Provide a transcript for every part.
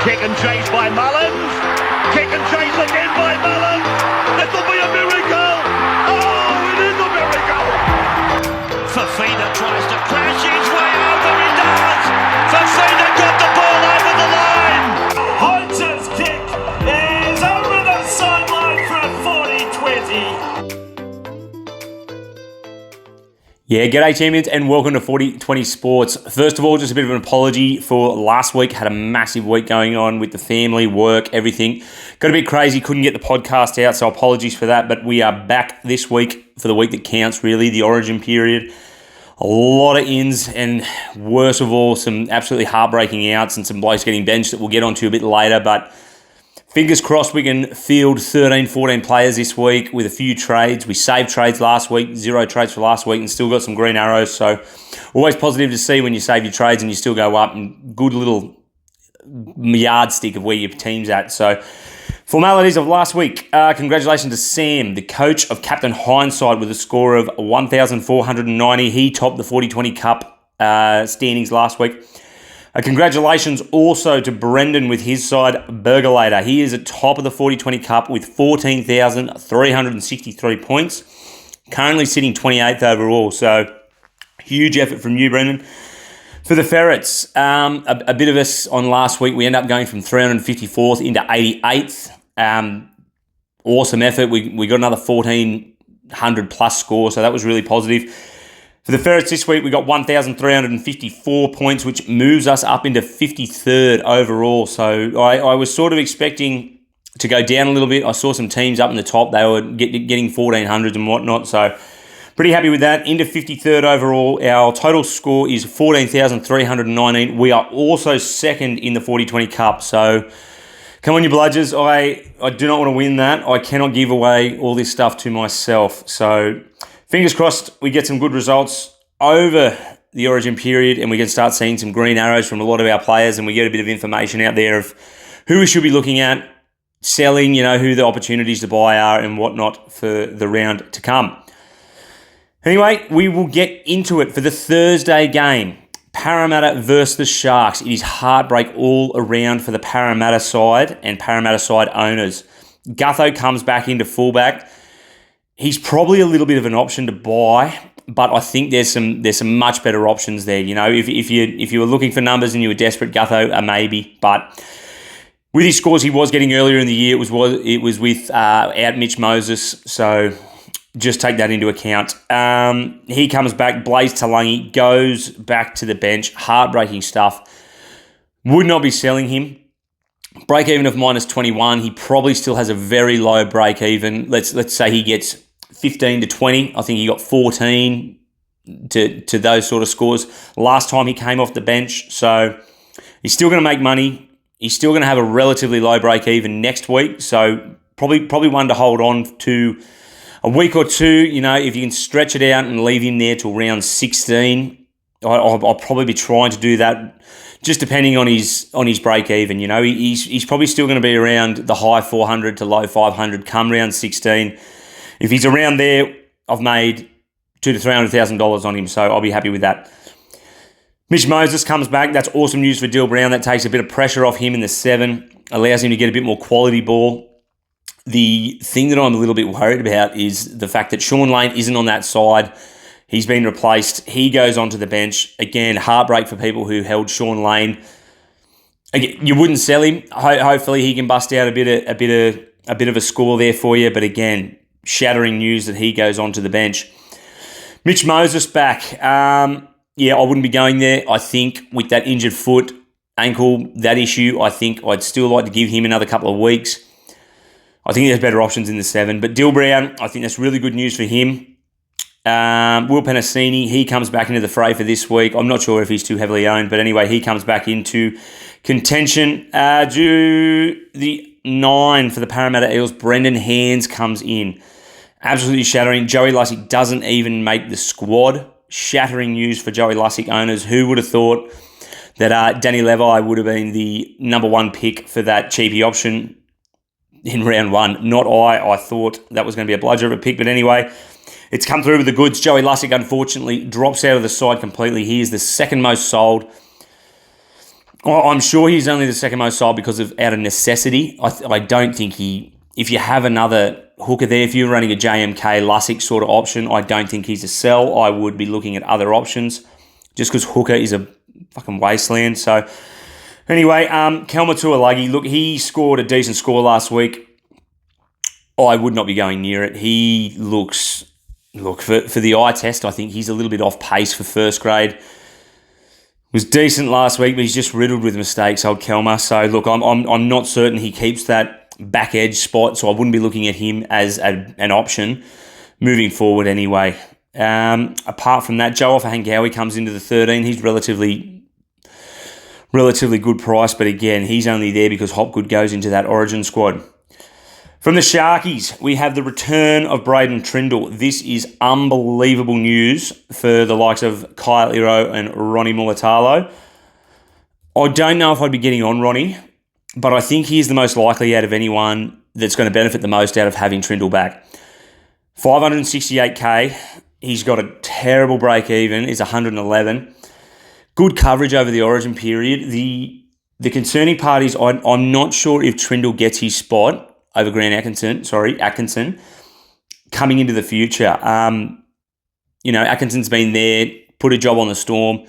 Kick and chase by Mullins. Kick and chase again by Mullins. It'll be a miracle. Oh, it is a miracle. Fafita tries to crash his way over. He does. Fafita got the ball over the line. Hunter's kick is over the sideline for a 40-20. Yeah, g'day champions and welcome to 40-20 Sports. First of all, just a bit of an apology for last week. Had a massive week going on with the family, work, everything. Got a bit crazy, couldn't get the podcast out, so apologies for that. But we are back this week for the week that counts, really, the origin period. A lot of ins and worst of all, some absolutely heartbreaking outs and some blokes getting benched that we'll get onto a bit later. But fingers crossed we can field 13, 14 players this week with a few trades. We saved trades last week, 0 trades for last week, and still got some green arrows. So always positive to see when you save your trades and you still go up, and good little yardstick of where your team's at. So formalities of last week. Congratulations to Sam, the coach of Captain Hindsight, with a score of 1,490. He topped the 40-20 Cup standings last week. Congratulations also to Brendan with his side, Burgolator. He is at top of the 40-20 Cup with 14,363 points. Currently sitting 28th overall, so huge effort from you, Brendan. For the Ferrets, a bit of us on last week. We end up going from 354th into 88th. Awesome effort. We got another 1,400 plus score, so that was really positive. For the Ferrets this week, we got 1,354 points, which moves us up into 53rd overall. So I was sort of expecting to go down a little bit. I saw some teams up in the top. They were getting 1,400s and whatnot. So pretty happy with that. Into 53rd overall. Our total score is 14,319. We are also second in the 40-20 Cup. So come on, you bludgers. I do not want to win that. I cannot give away all this stuff to myself. So fingers crossed we get some good results over the origin period and we can start seeing some green arrows from a lot of our players, and we get a bit of information out there of who we should be looking at, selling, who the opportunities to buy are and whatnot for the round to come. Anyway, we will get into it for the Thursday game. Parramatta versus the Sharks. It is heartbreak all around for the Parramatta side and Parramatta side owners. Gutho comes back into fullback. He's probably a little bit of an option to buy, but I think there's some much better options there. If you were looking for numbers and you were desperate, Gutho, a maybe. But with his scores he was getting earlier in the year, it was with out Mitch Moses, so just take that into account. He comes back. Blaze Talangi goes back to the bench. Heartbreaking stuff. Would not be selling him. Break even of -21. He probably still has a very low break even. Let's say he gets 15 to 20. I think he got 14 to those sort of scores last time he came off the bench. So he's still going to make money. He's still going to have a relatively low break even next week. So probably one to hold on to a week or two. If you can stretch it out and leave him there till round 16, I'll probably be trying to do that, just depending on his break even. He's probably still going to be around the high 400 to low 500 come round 16. If he's around there, I've made $200,000 to $300,000 on him, so I'll be happy with that. Mitch Moses comes back. That's awesome news for Dill Brown. That takes a bit of pressure off him in the 7, allows him to get a bit more quality ball. The thing that I'm a little bit worried about is the fact that Sean Lane isn't on that side. He's been replaced. He goes onto the bench. Again, heartbreak for people who held Sean Lane. Again, you wouldn't sell him. Hopefully he can bust out a bit of a score there for you. But again, shattering news that he goes onto the bench. Mitch Moses back. I wouldn't be going there. I think with that injured foot, ankle, that issue, I think I'd still like to give him another couple of weeks. I think there's better options in the 7. But Dill Brown, I think that's really good news for him. Will Penasini, he comes back into the fray for this week. I'm not sure if he's too heavily owned, but anyway, he comes back into contention. Do the 9 for the Parramatta Eels, Brendan Hands comes in. Absolutely shattering. Joey Lussick doesn't even make the squad. Shattering news for Joey Lussick owners. Who would have thought that Danny Levi would have been the number 1 pick for that cheapy option in round 1? Not I. I thought that was going to be a bludger of a pick, but anyway, it's come through with the goods. Joey Lussick, unfortunately, drops out of the side completely. He is the second most sold. I'm sure he's only the second most sold because of out of necessity. I don't think if you have another hooker there, if you're running a JMK Lussick sort of option, I don't think he's a sell. I would be looking at other options just because hooker is a fucking wasteland. So anyway, Kelma Tuolagi, look, he scored a decent score last week. I would not be going near it. He looks, for the eye test, I think he's a little bit off pace for first grade. Was decent last week, but he's just riddled with mistakes, old Kelma. So look, I'm not certain he keeps that back edge spot, so I wouldn't be looking at him as an option moving forward anyway. Apart from that, Joe Ofahangawi comes into the 13. He's relatively good price, but again, he's only there because Hopgood goes into that Origin squad. From the Sharkies, we have the return of Braden Trindle. This is unbelievable news for the likes of Kyle Iro and Ronnie Mulatalo. I don't know if I'd be getting on Ronnie, but I think he's the most likely out of anyone that's going to benefit the most out of having Trindle back. 568k. He's got a terrible break even, is 111. Good coverage over the Origin period. The concerning part is I'm not sure if Trindle gets his spot over Grant Atkinson, coming into the future. Atkinson's been there, put a job on the Storm.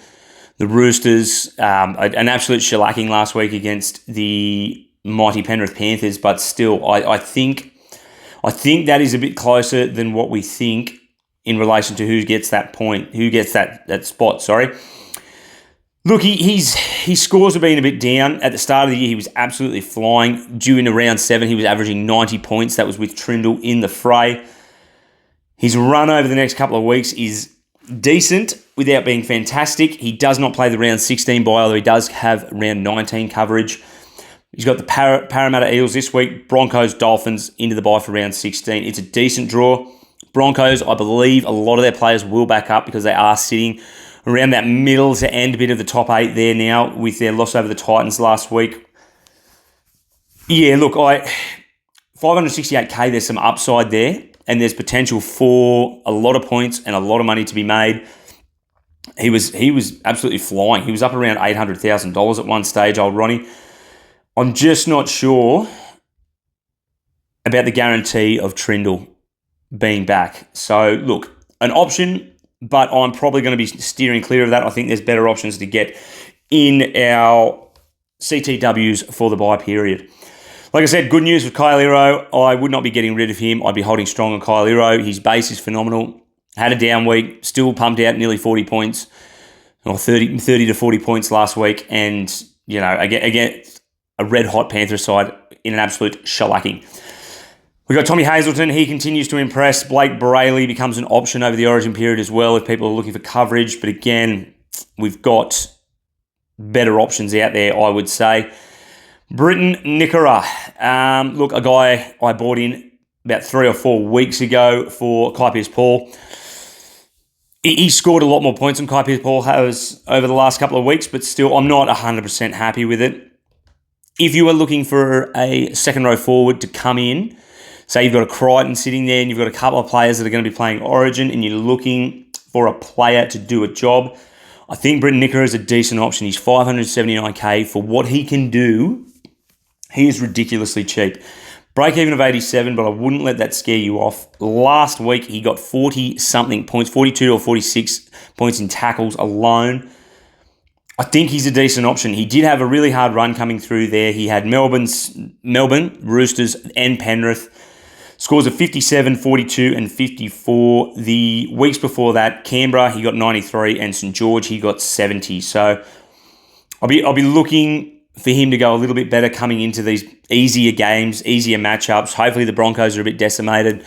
The Roosters, an absolute shellacking last week against the mighty Penrith Panthers, but still, I think that is a bit closer than what we think in relation to who gets that spot, sorry. Look, his scores have been a bit down. At the start of the year, he was absolutely flying. Due into round 7, he was averaging 90 points. That was with Trindle in the fray. His run over the next couple of weeks is decent without being fantastic. He does not play the round 16 bye, although he does have round 19 coverage. He's got the Parramatta Eels this week, Broncos, Dolphins into the bye for round 16. It's a decent draw. Broncos, I believe a lot of their players will back up because they are sitting around that middle to end bit of the top 8 there now with their loss over the Titans last week. Yeah, look, 568k, there's some upside there and there's potential for a lot of points and a lot of money to be made. He was absolutely flying. He was up around $800,000 at one stage, old Ronnie. I'm just not sure about the guarantee of Trindle being back. So, look, an option, but I'm probably going to be steering clear of that. I think there's better options to get in our CTWs for the bye period. Like I said, good news with Kyle Iro. I would not be getting rid of him. I'd be holding strong on Kyle Iro. His base is phenomenal. Had a down week, still pumped out nearly 40 points, or 30 to 40 points last week. And, again, a red-hot Panther side in an absolute shellacking. We've got Tommy Hazelton. He continues to impress. Blake Brayley becomes an option over the Origin period as well if people are looking for coverage. But again, we've got better options out there, I would say. Britton Nickera. Look, a guy I bought in about 3 or 4 weeks ago for Kai Pearce-Paul. He scored a lot more points than Kai Pearce-Paul has over the last couple of weeks, but still, I'm not 100% happy with it. If you are looking for a second row forward to come in, say you've got a Crichton sitting there and you've got a couple of players that are going to be playing Origin and you're looking for a player to do a job, I think Britton Nickera is a decent option. He's 579k. For what he can do, he is ridiculously cheap. Break even of 87, but I wouldn't let that scare you off. Last week, he got 40-something points, 42 or 46 points in tackles alone. I think he's a decent option. He did have a really hard run coming through there. He had Melbourne, Roosters, and Penrith. Scores of 57, 42, and 54. The weeks before that, Canberra, he got 93, and St. George, he got 70. So I'll be looking for him to go a little bit better coming into these easier games, easier matchups. Hopefully the Broncos are a bit decimated,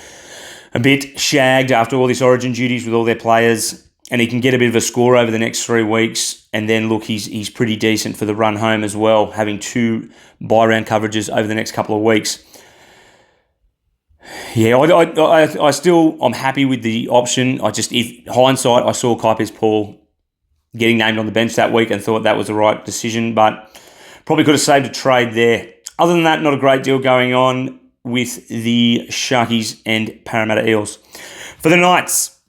a bit shagged after all this Origin duties with all their players, and he can get a bit of a score over the next 3 weeks. And then, look, he's pretty decent for the run home as well, having 2 bye-round coverages over the next couple of weeks. Yeah, I'm happy with the option. If hindsight, I saw Kai Pearce-Paul getting named on the bench that week and thought that was the right decision, but probably could have saved a trade there. Other than that, not a great deal going on with the Sharkies and Parramatta Eels. For the Knights,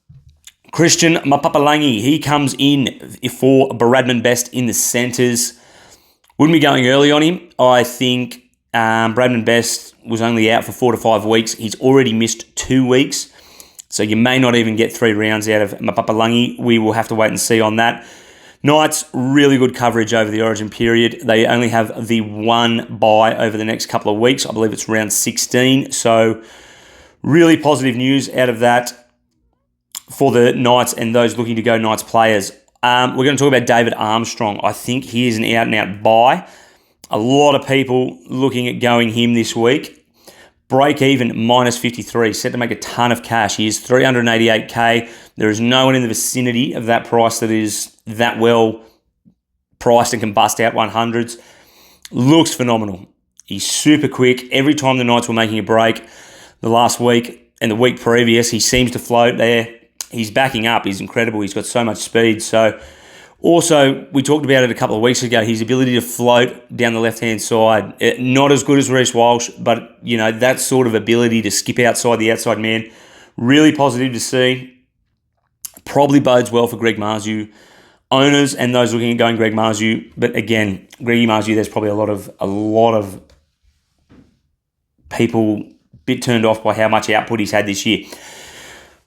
Christian Mapapalangi, he comes in for Bradman Best in the centres. Wouldn't be going early on him. I think Bradman Best was only out for 4 to 5 weeks. He's already missed 2 weeks. So you may not even get 3 rounds out of Mapapalangi. We will have to wait and see on that. Knights, really good coverage over the Origin period. They only have the 1 bye over the next couple of weeks. I believe it's round 16. So really positive news out of that for the Knights and those looking to go Knights players. We're going to talk about David Armstrong. I think he is an out-and-out buy. A lot of people looking at going him this week. Break even minus 53, set to make a ton of cash. He is 388k. There is no one in the vicinity of that price that is that well priced and can bust out 100s. Looks phenomenal. He's super quick. Every time the Knights were making a break, the last week and the week previous, he seems to float there. He's backing up. He's incredible. He's got so much speed. So also, we talked about it a couple of weeks ago, his ability to float down the left-hand side. Not as good as Reece Walsh, but, that sort of ability to skip outside the outside man, really positive to see. Probably bodes well for Greg Marzu owners and those looking at going Greg Marzu. But again, Greggy Marzu, there's probably a lot of people a bit turned off by how much output he's had this year.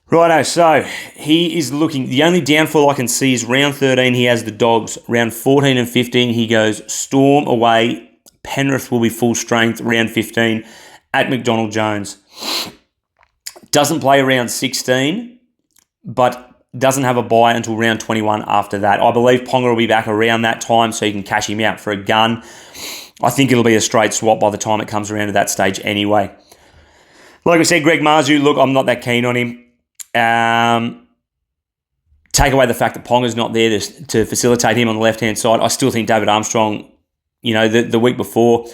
Righto, so he is looking, the only downfall I can see is round 13, he has the Dogs. Round 14 and 15, he goes Storm away. Penrith will be full strength. Round 15 at McDonald Jones. Doesn't play around 16, but doesn't have a bye until round 21 after that. I believe Ponga will be back around that time, so you can cash him out for a gun. I think it'll be a straight swap by the time it comes around to that stage anyway. Like I said, Greg Marzu, look, I'm not that keen on him. Take away the fact that Ponga's not there to facilitate him on the left-hand side. I still think David Armstrong, the week before,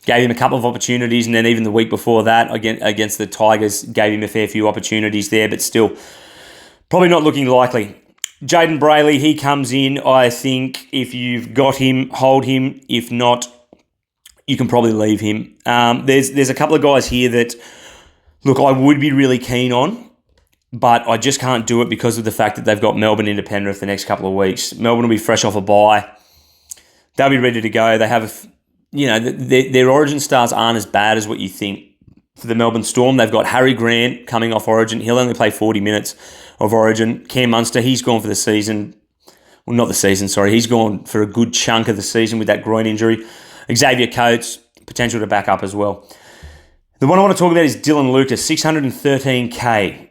gave him a couple of opportunities, and then even the week before that, against the Tigers, gave him a fair few opportunities there, but still, probably not looking likely. Jaden Brayley, he comes in. I think if you've got him, hold him. If not, you can probably leave him. There's a couple of guys here that, look, I would be really keen on, but I just can't do it because of the fact that they've got Melbourne into Penrith the next couple of weeks. Melbourne will be fresh off a bye. They'll be ready to go. They have, their Origin stars aren't as bad as what you think. For the Melbourne Storm, they've got Harry Grant coming off Origin. He'll only play 40 minutes of Origin. Cam Munster, he's gone for the season. Well, not the season, sorry. He's gone for a good chunk of the season with that groin injury. Xavier Coates, potential to back up as well. The one I want to talk about is Dylan Lucas, 613k.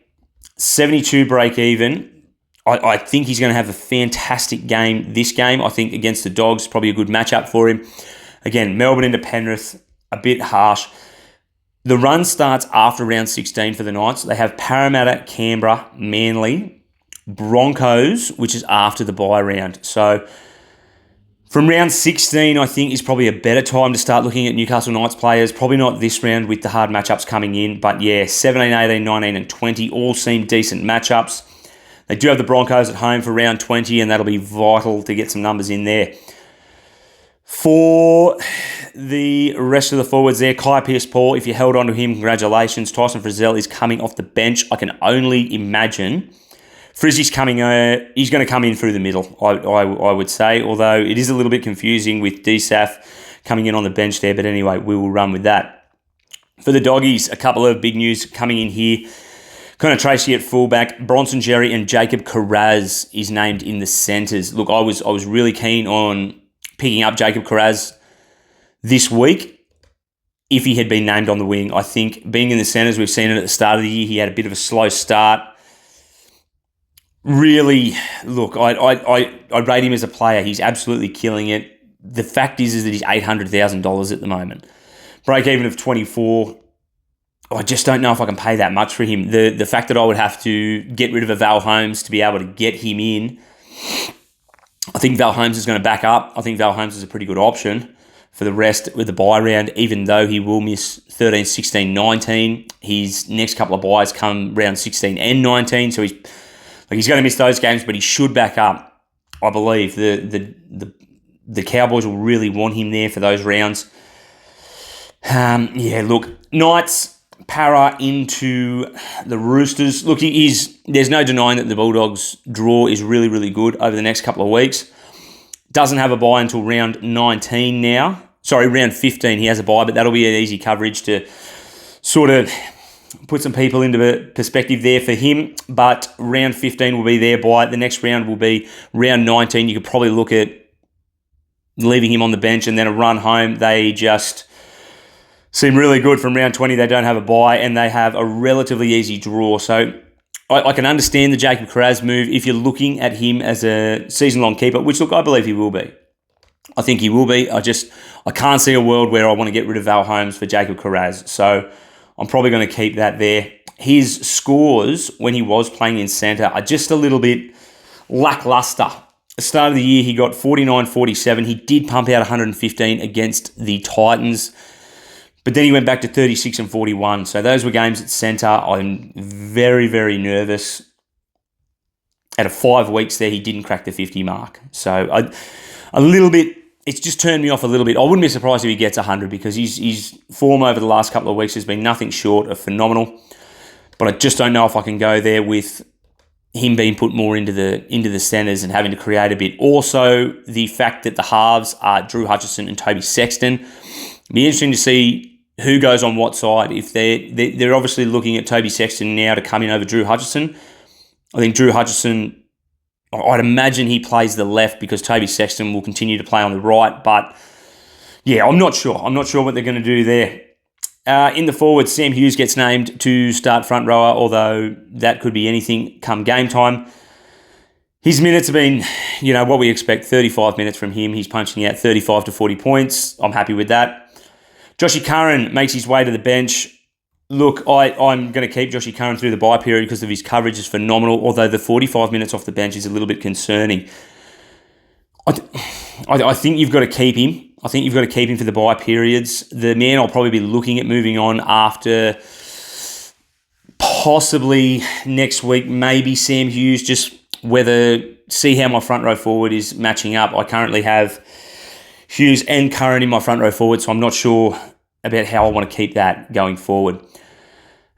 72 break even. I think he's going to have a fantastic game this game. I think against the Dogs, probably a good matchup for him. Again, Melbourne into Penrith, a bit harsh. The run starts after round 16 for the Knights. They have Parramatta, Canberra, Manly, Broncos, which is after the bye round. So from round 16, I think is probably a better time to start looking at Newcastle Knights players. Probably not this round with the hard matchups coming in. But yeah, 17, 18, 19 and 20 all seem decent matchups. They do have the Broncos at home for round 20, and that'll be vital to get some numbers in there. For the rest of the forwards there, Kai Pearce-Paul, if you held on to him, congratulations. Tyson Frizzell is coming off the bench. I can only imagine Frizzy's coming. He's going to come in through the middle, I would say, although it is a little bit confusing with DSAF coming in on the bench there. But anyway, we will run with that. For the Doggies, a couple of big news coming in here. Connor Tracy at fullback, Bronson Jerry and Jacob Carraz is named in the centres. Look, I was really keen on picking up Jacob Carraz this week if he had been named on the wing. I think being in the centres, we've seen it at the start of the year, he had a bit of a slow start. Really, look, I rate him as a player. He's absolutely killing it. The fact is that he's $800,000 at the moment. Break even of 24. I just don't know if I can pay that much for him. The fact that I would have to get rid of a Val Holmes to be able to get him in, I think Val Holmes is going to back up. I think Val Holmes is a pretty good option for the rest with the bye round, even though he will miss 13, 16, 19. His next couple of byes come round 16 and 19, so he's going to miss those games, but he should back up. I believe the Cowboys will really want him there for those rounds. Look, Knights, Para into the Roosters. Look, there's no denying that the Bulldogs' draw is really, really good over the next couple of weeks. Doesn't have a bye until round 19 now. Sorry, round 15 he has a bye, but that'll be an easy coverage to sort of put some people into perspective there for him. But round 15 will be their bye. The next round will be round 19. You could probably look at leaving him on the bench and then a run home. They just seem really good from round 20. They don't have a bye and they have a relatively easy draw. So I can understand the Jacob Kiraz move if you're looking at him as a season-long keeper, which, look, I believe he will be. I think he will be. I can't see a world where I want to get rid of Val Holmes for Jacob Kiraz. So I'm probably going to keep that there. His scores when he was playing in centre are just a little bit lackluster. At the start of the year, he got 49-47. He did pump out 115 against the Titans. But then he went back to 36 and 41. So those were games at centre. I'm very, very nervous. Out of 5 weeks there, he didn't crack the 50 mark. So a little bit, it's just turned me off a little bit. I wouldn't be surprised if he gets 100 because his form over the last couple of weeks has been nothing short of phenomenal. But I just don't know if I can go there with him being put more into the centres and having to create a bit. Also, the fact that the halves are Drew Hutchison and Toby Sexton. It'd be interesting to see who goes on what side. If they're obviously looking at Toby Sexton now to come in over Drew Hutchison. I think Drew Hutchison, I'd imagine he plays the left because Toby Sexton will continue to play on the right. But yeah, I'm not sure. I'm not sure what they're going to do there. In the forward, Sam Hughes gets named to start front rower, although that could be anything come game time. His minutes have been, what we expect, 35 minutes from him. He's punching out 35 to 40 points. I'm happy with that. Joshy Curran makes his way to the bench. Look, I'm going to keep Joshy Curran through the bye period because of his coverage is phenomenal, although the 45 minutes off the bench is a little bit concerning. I think you've got to keep him. I think you've got to keep him for the bye periods. The man I'll probably be looking at moving on after possibly next week, maybe Sam Hughes, just see how my front row forward is matching up. I currently have Hughes and Curran in my front row forward, so I'm not sure about how I want to keep that going forward.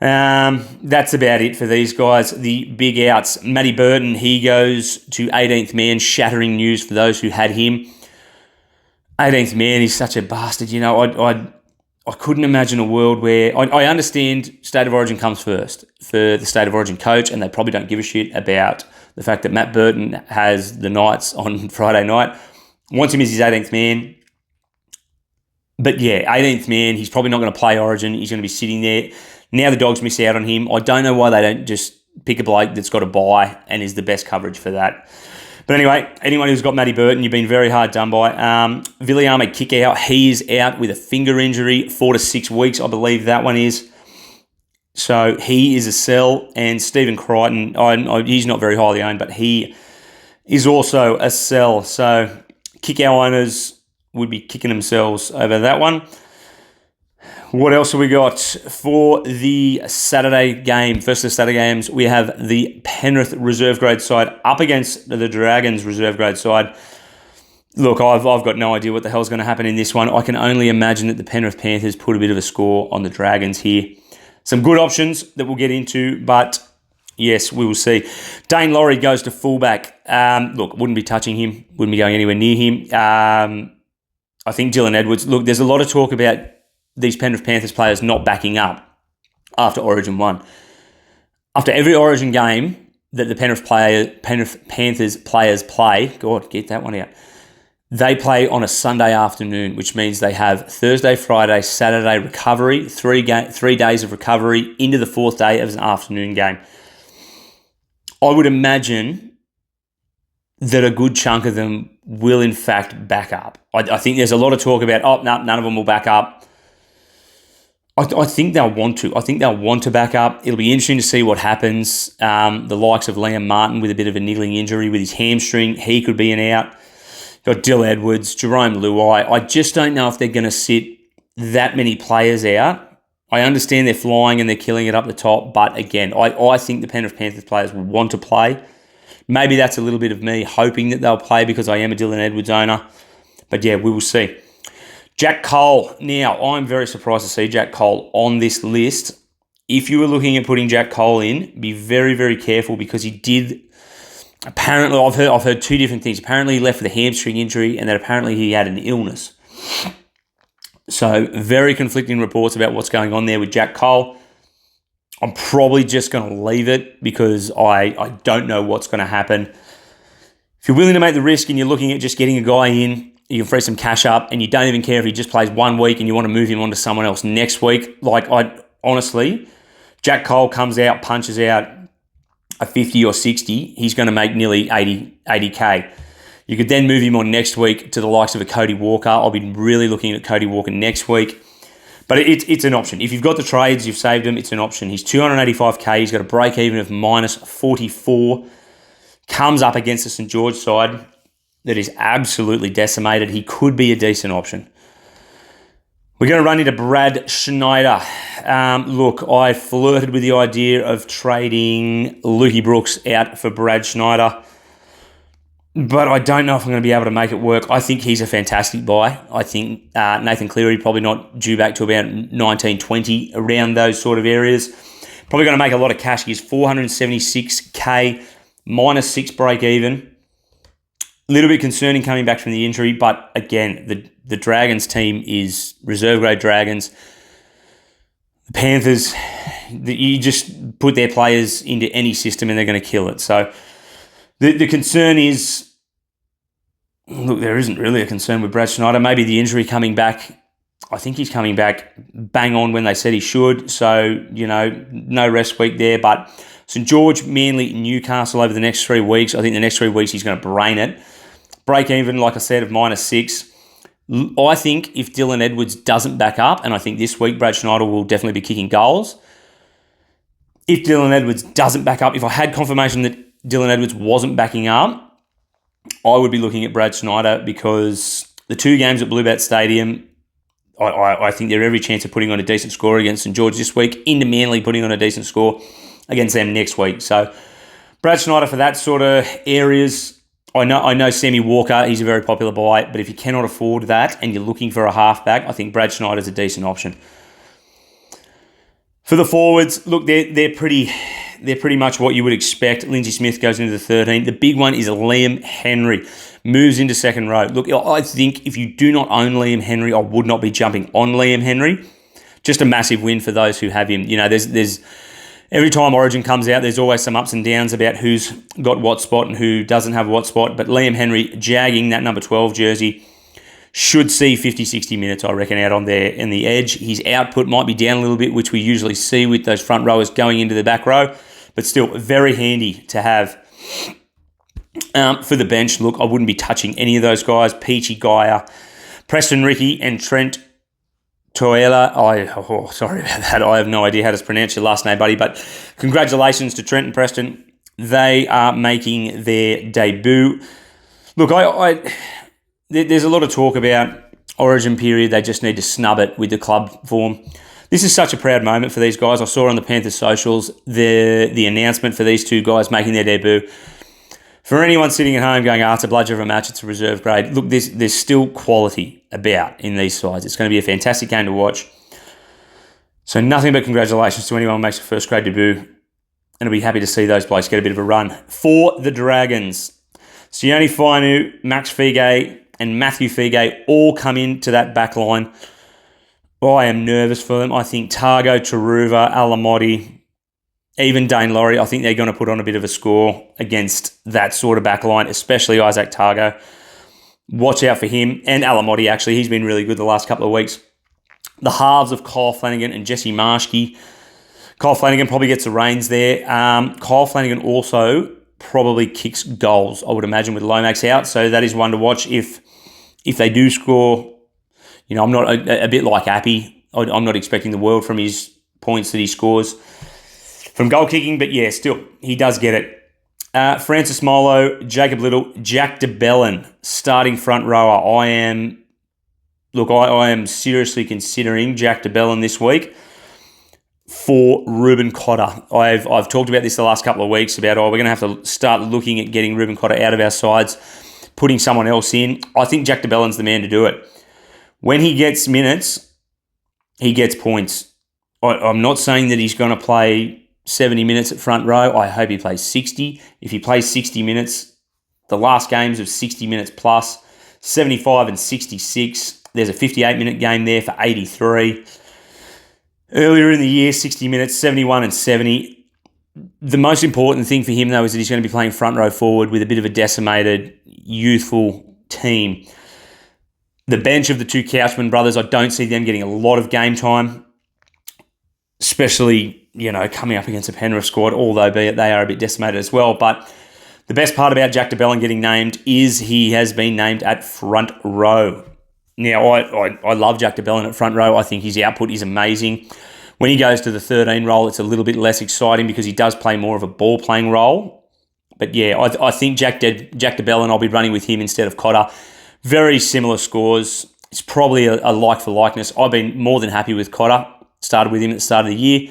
That's about it for these guys. The big outs. Matty Burton, he goes to 18th man, shattering news for those who had him. 18th man is such a bastard. I couldn't imagine a world where... I understand State of Origin comes first for the State of Origin coach, and they probably don't give a shit about the fact that Matt Burton has the Knights on Friday night. Wants him as his 18th man. But yeah, 18th man, he's probably not going to play Origin. He's going to be sitting there. Now the Dogs miss out on him. I don't know why they don't just pick a bloke that's got a bye and is the best coverage for that. But anyway, anyone who's got Matty Burton, you've been very hard done by. Viliame Kikau, he is out with a finger injury, 4 to 6 weeks, I believe that one is. So he is a sell. And Stephen Crichton, he's not very highly owned, but he is also a sell. So Kikau owners would be kicking themselves over that one. What else have we got for the Saturday game? First of the Saturday games, we have the Penrith reserve grade side up against the Dragons reserve grade side. Look, I've got no idea what the hell's going to happen in this one. I can only imagine that the Penrith Panthers put a bit of a score on the Dragons here. Some good options that we'll get into, but yes, we will see. Dane Laurie goes to fullback. Look, wouldn't be touching him. Wouldn't be going anywhere near him. I think Dylan Edwards. Look, there's a lot of talk about these Penrith Panthers players not backing up after Origin 1. After every Origin game that the Penrith Panthers players play, God, get that one out, they play on a Sunday afternoon, which means they have Thursday, Friday, Saturday recovery, 3 days of recovery into the 4th day of an afternoon game. I would imagine that a good chunk of them will in fact back up. I think there's a lot of talk about, no, none of them will back up. I think they'll want to. I think they'll want to back up. It'll be interesting to see what happens. The likes of Liam Martin with a bit of a niggling injury with his hamstring, he could be an out. Got Dill Edwards, Jerome Luai. I just don't know if they're going to sit that many players out. I understand they're flying and they're killing it up the top, but again, I think the Penrith Panthers players will want to play. Maybe that's a little bit of me hoping that they'll play because I am a Dylan Edwards owner. But yeah, we will see. Jack Cole. Now, I'm very surprised to see Jack Cole on this list. If you were looking at putting Jack Cole in, be very, very careful because he did Apparently, I've heard two different things. Apparently, he left with a hamstring injury, and then apparently he had an illness. So, very conflicting reports about what's going on there with Jack Cole. I'm probably just going to leave it because I don't know what's going to happen. If you're willing to make the risk and you're looking at just getting a guy in, you can free some cash up, and you don't even care if he just plays 1 week and you want to move him on to someone else next week. Honestly, Jack Cole comes out, punches out a 50 or 60, he's going to make nearly 80K. You could then move him on next week to the likes of a Cody Walker. I'll be really looking at Cody Walker next week. But it's an option. If you've got the trades, you've saved him, it's an option. He's 285K. He's got a break even of minus 44. Comes up against the St. George side that is absolutely decimated. He could be a decent option. We're going to run into Brad Schneider. Look, I flirted with the idea of trading Lukey Brooks out for Brad Schneider, but I don't know if I'm going to be able to make it work. I think he's a fantastic buy. I think Nathan Cleary probably not due back to about 1920, around those sort of areas. Probably going to make a lot of cash. He's 476K, minus 6 break even. A little bit concerning coming back from the injury, but again, the Dragons team is reserve grade Dragons. The Panthers, you just put their players into any system and they're going to kill it. So the concern is, look, there isn't really a concern with Brad Schneider. Maybe the injury coming back. I think he's coming back bang on when they said he should. So, no rest week there. But St. George, Manly, Newcastle over the next 3 weeks. I think the next 3 weeks he's going to brain it. Break even, like I said, of minus 6. I think if Dylan Edwards doesn't back up, and I think this week Brad Schneider will definitely be kicking goals. If Dylan Edwards doesn't back up, if I had confirmation that Dylan Edwards wasn't backing up, I would be looking at Brad Schneider, because the 2 games at Bluebet Stadium, I think they're every chance of putting on a decent score against St. George this week, into Manly putting on a decent score against them next week. So Brad Schneider for that sort of areas. I know Sammy Walker, he's a very popular buy, but if you cannot afford that and you're looking for a halfback, I think Brad Schneider's a decent option. For the forwards, look, they're pretty much what you would expect. Lindsay Smith goes into the 13. The big one is Liam Henry. Moves into second row. Look, I think if you do not own Liam Henry, I would not be jumping on Liam Henry. Just a massive win for those who have him. There's every time Origin comes out, there's always some ups and downs about who's got what spot and who doesn't have what spot. But Liam Henry jagging that number 12 jersey should see 50, 60 minutes, I reckon, out on there in the edge. His output might be down a little bit, which we usually see with those front rowers going into the back row, but still very handy to have. For the bench, look, I wouldn't be touching any of those guys. Peachy Gaia, Preston Ricky, and Trent Toela. Sorry about that. I have no idea how to pronounce your last name, buddy, but congratulations to Trent and Preston. They are making their debut. Look, there's a lot of talk about Origin period. They just need to snub it with the club form. This is such a proud moment for these guys. I saw on the Panthers socials the announcement for these 2 guys making their debut. For anyone sitting at home going, it's a bludger of a match, it's a reserve grade, look, there's still quality about in these sides. It's going to be a fantastic game to watch. So nothing but congratulations to anyone who makes a first grade debut. And I'll be happy to see those blokes get a bit of a run. For the Dragons, Sione Fainu, Max Fige, and Matthew Fige all come into that back line. I am nervous for them. I think Targo, Taruva, Alamotti, even Dane Laurie, I think they're going to put on a bit of a score against that sort of back line, especially Isaac Targo. Watch out for him. And Alamotti, actually. He's been really good the last couple of weeks. The halves of Kyle Flanagan and Jesse Marschke. Kyle Flanagan probably gets the reins there. Kyle Flanagan also probably kicks goals, I would imagine, with Lomax out. So that is one to watch if they do score. I'm not a bit like Appy. I'm not expecting the world from his points that he scores from goal kicking, but yeah, still, he does get it. Francis Molo, Jacob Little, Jack DeBellin, starting front rower. I am seriously considering Jack DeBellin this week for Ruben Cotter. I've talked about this the last couple of weeks about, we're going to have to start looking at getting Ruben Cotter out of our sides, putting someone else in. I think Jack DeBellin's the man to do it. When he gets minutes, he gets points. I'm not saying that he's going to play 70 minutes at front row. I hope he plays 60. If he plays 60 minutes, the last games of 60 minutes plus, 75 and 66. There's a 58-minute game there for 83. Earlier in the year, 60 minutes, 71 and 70. The most important thing for him, though, is that he's going to be playing front row forward with a bit of a decimated, youthful team. The bench of the two Couchman brothers, I don't see them getting a lot of game time, especially, coming up against a Penrith squad, although they are a bit decimated as well. But the best part about Jack de Belin getting named is he has been named at front row. Now, I love Jack de Belin at front row. I think his output is amazing. When he goes to the 13 role, it's a little bit less exciting because he does play more of a ball-playing role. But yeah, I think Jack de Belin, I'll be running with him instead of Cotter. Very similar scores. It's probably a like-for-likeness. I've been more than happy with Cotter. Started with him at the start of the year.